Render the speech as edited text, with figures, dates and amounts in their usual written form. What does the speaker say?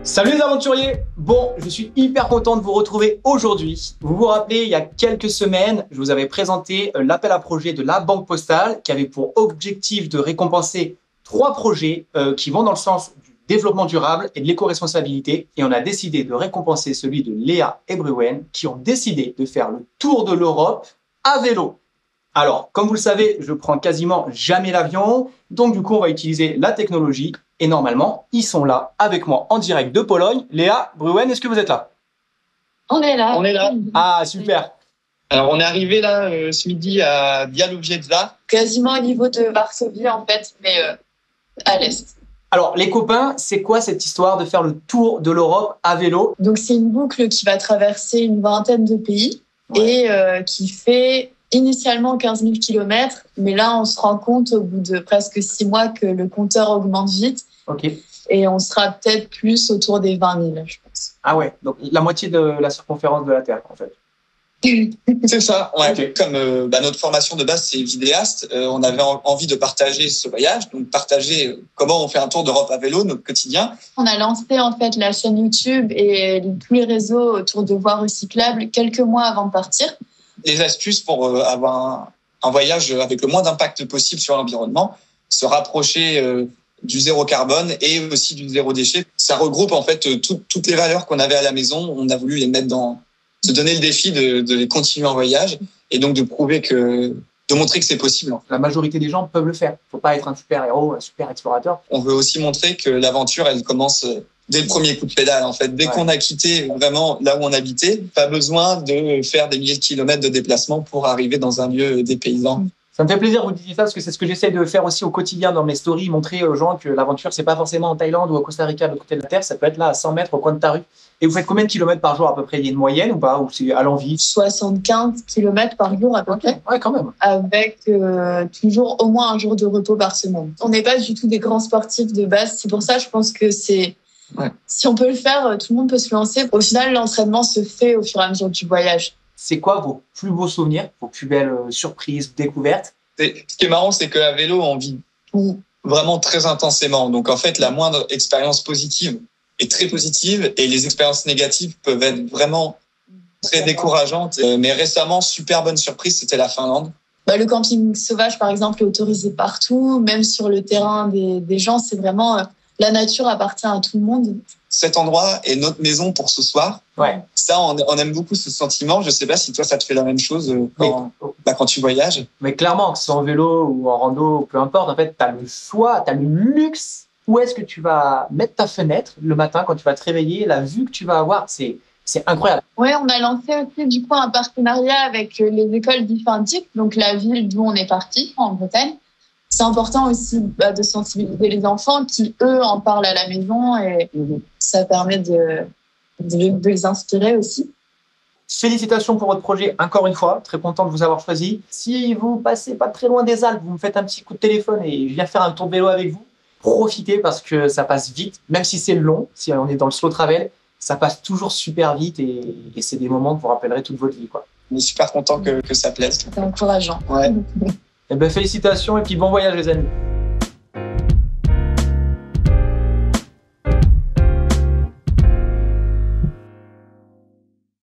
Salut les aventuriers! Bon, je suis hyper content de vous retrouver aujourd'hui. Vous vous rappelez, il y a quelques semaines, je vous avais présenté l'appel à projet de la Banque Postale qui avait pour objectif de récompenser 3 projets qui vont dans le sens du développement durable et de l'éco-responsabilité. Et on a décidé de récompenser celui de Léa et Bruwen qui ont décidé de faire le tour de l'Europe à vélo. Alors, comme vous le savez, je prends quasiment jamais l'avion, donc du coup, on va utiliser la technologie. Et normalement, ils sont là avec moi en direct de Pologne. Léa, Bruwen, est-ce que vous êtes là? On est là. On est là. Ah, super. Alors, on est arrivé là ce midi à Białowieża. Quasiment au niveau de Varsovie, en fait, mais à l'est. Alors, les copains, c'est quoi cette histoire de faire le tour de l'Europe à vélo? Donc, c'est une boucle qui va traverser une vingtaine de pays et qui fait initialement 15 000 km. Mais là, on se rend compte au bout de presque 6 mois que le compteur augmente vite. Ok. Et on sera peut-être plus autour des 20 000, je pense. Ah ouais, donc la moitié de la circonférence de la Terre, en fait. C'est ça. Ouais. Ok. Comme notre formation de base, c'est vidéaste, on avait envie de partager ce voyage, donc partager comment on fait un tour d'Europe à vélo, notre quotidien. On a lancé en fait la chaîne YouTube et tous les réseaux autour de voies recyclables quelques mois avant de partir. Les astuces pour avoir un voyage avec le moins d'impact possible sur l'environnement, se rapprocher du zéro carbone et aussi du zéro déchet. Ça regroupe en fait toutes les valeurs qu'on avait à la maison. On a voulu les mettre se donner le défi de les continuer en voyage et donc de montrer que c'est possible. La majorité des gens peuvent le faire. Faut pas être un super-héros, un super explorateur. On veut aussi montrer que l'aventure, elle commence dès le premier coup de pédale, en fait. Dès qu'on a quitté vraiment là où on habitait, pas besoin de faire des milliers de kilomètres de déplacement pour arriver dans un lieu dépaysant. Ça me fait plaisir que vous disiez ça parce que c'est ce que j'essaie de faire aussi au quotidien dans mes stories, montrer aux gens que l'aventure, c'est pas forcément en Thaïlande ou au Costa Rica de l'autre côté de la Terre, ça peut être là à 100 mètres au coin de ta rue. Et vous faites combien de kilomètres par jour à peu près? Il y a une moyenne ou pas? Ou c'est à l'envie? 75 km par jour à peu près. Ouais, quand même. Avec toujours au moins un jour de repos par semaine. On n'est pas du tout des grands sportifs de base. C'est pour ça, je pense que si on peut le faire, tout le monde peut se lancer. Au final, l'entraînement se fait au fur et à mesure du voyage. C'est quoi vos plus beaux souvenirs, vos plus belles surprises, découvertes? Ce qui est marrant, c'est qu'à vélo, on vit tout vraiment très intensément. Donc, en fait, la moindre expérience positive est très positive et les expériences négatives peuvent être vraiment très décourageantes. Mais récemment, super bonne surprise, c'était la Finlande. Le camping sauvage, par exemple, est autorisé partout, même sur le terrain des gens. C'est vraiment la nature appartient à tout le monde. Cet endroit est notre maison pour ce soir. Ouais. Ça, on aime beaucoup ce sentiment. Je sais pas si toi, ça te fait la même chose quand tu voyages. Mais clairement, que ce soit en vélo ou en rando, peu importe, en fait, tu as le choix, tu as le luxe. Où est-ce que tu vas mettre ta fenêtre le matin quand tu vas te réveiller? La vue que tu vas avoir, c'est incroyable. Oui, on a lancé aussi du coup un partenariat avec les écoles d'IFINTIC, donc la ville d'où on est parti, en Bretagne. C'est important aussi de sensibiliser les enfants qui, eux, en parlent à la maison et ça permet de les inspirer aussi. Félicitations pour votre projet, encore une fois. Très content de vous avoir choisi. Si vous passez pas très loin des Alpes, vous me faites un petit coup de téléphone et je viens faire un tour de vélo avec vous. Profitez parce que ça passe vite, même si c'est long, si on est dans le slow travel, ça passe toujours super vite et c'est des moments que vous rappellerez toute votre vie, quoi. On est super content que ça plaise. C'est encourageant. Ouais. Eh ben, félicitations et puis bon voyage les amis.